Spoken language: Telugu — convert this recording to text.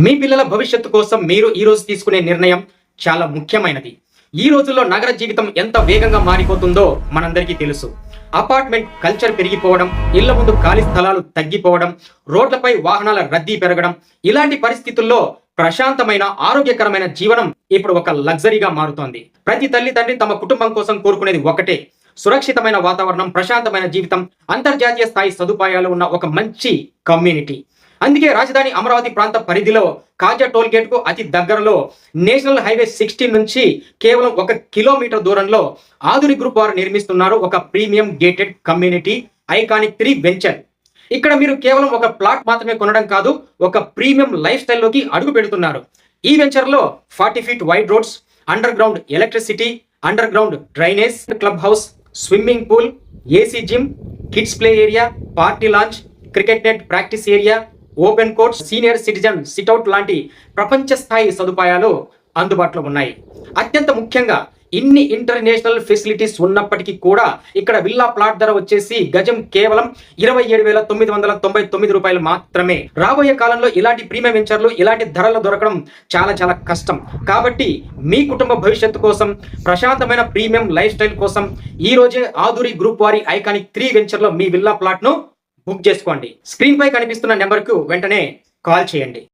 మీ పిల్లల భవిష్యత్తు కోసం మీరు ఈ రోజు తీసుకునే నిర్ణయం చాలా ముఖ్యమైనది. ఈ రోజుల్లో నగర జీవితం ఎంత వేగంగా మారిపోతుందో మనందరికీ తెలుసు. అపార్ట్మెంట్ కల్చర్ పెరిగిపోవడం, ఇళ్ల ముందు ఖాళీ స్థలాలు తగ్గిపోవడం, రోడ్లపై వాహనాల రద్దీ పెరగడం, ఇలాంటి పరిస్థితుల్లో ప్రశాంతమైన ఆరోగ్యకరమైన జీవనం ఇప్పుడు ఒక లగ్జరీగా మారుతోంది. ప్రతి తల్లి తండ్రి తమ కుటుంబం కోసం కోరుకునేది ఒకటే: సురక్షితమైన వాతావరణం, ప్రశాంతమైన జీవితం, అంతర్జాతీయ స్థాయి సదుపాయాలు ఉన్న ఒక మంచి కమ్యూనిటీ. అందుకే రాజధాని అమరావతి ప్రాంత పరిధిలో కాజా టోల్ గేట్ కు అతి దగ్గరలో నేషనల్ హైవే 16 నుంచి కేవలం 1 కిలోమీటర్ దూరంలో ఆధురి గ్రూప్ వారు నిర్మిస్తున్నారు ఒక premium gated community iconic 3 venture. ఇక్కడ మీరు కేవలం ఒక ప్లాట్ మాత్రమే కొనడం కాదు, ఒక ప్రీమియం లైఫ్ స్టైల్లోకి అడుగు పెడుతున్నారు. ఈ వెంచర్లో 40 feet wide roads, under ground electricity, under ground drainage, club house, swimming pool, AC gym, kids play area, party launch, cricket net practice area, open courts, senior citizen sit-out లాంటి ప్రపంచ స్థాయి సదుపాయాలు అందుబాటులో ఉన్నాయి. అత్యంత ముఖ్యంగా ఇన్ని ఇంటర్నేషనల్ ఫెసిలిటీస్ ఉన్నప్పటికీ కూడా ఇక్కడ విల్లా ప్లాట్ ధర వచ్చేసి గజం కేవలం 27,999 రూపాయలు మాత్రమే. రాబోయే కాలంలో ఇలాంటి ప్రీమియం వెంచర్లు ఇలాంటి ధరలు దొరకడం చాలా చాలా కష్టం. కాబట్టి మీ కుటుంబ భవిష్యత్తు కోసం, ప్రశాంతమైన ప్రీమియం లైఫ్ స్టైల్ కోసం ఈ రోజే ఆధురి గ్రూప్ వారి ఐకానిక్ 3 వెంచర్లో మీ విల్లా ప్లాట్ను బుక్ చేసుకోండి. స్క్రీన్ పై కనిపిస్తున్న నెంబర్కు వెంటనే కాల్ చేయండి.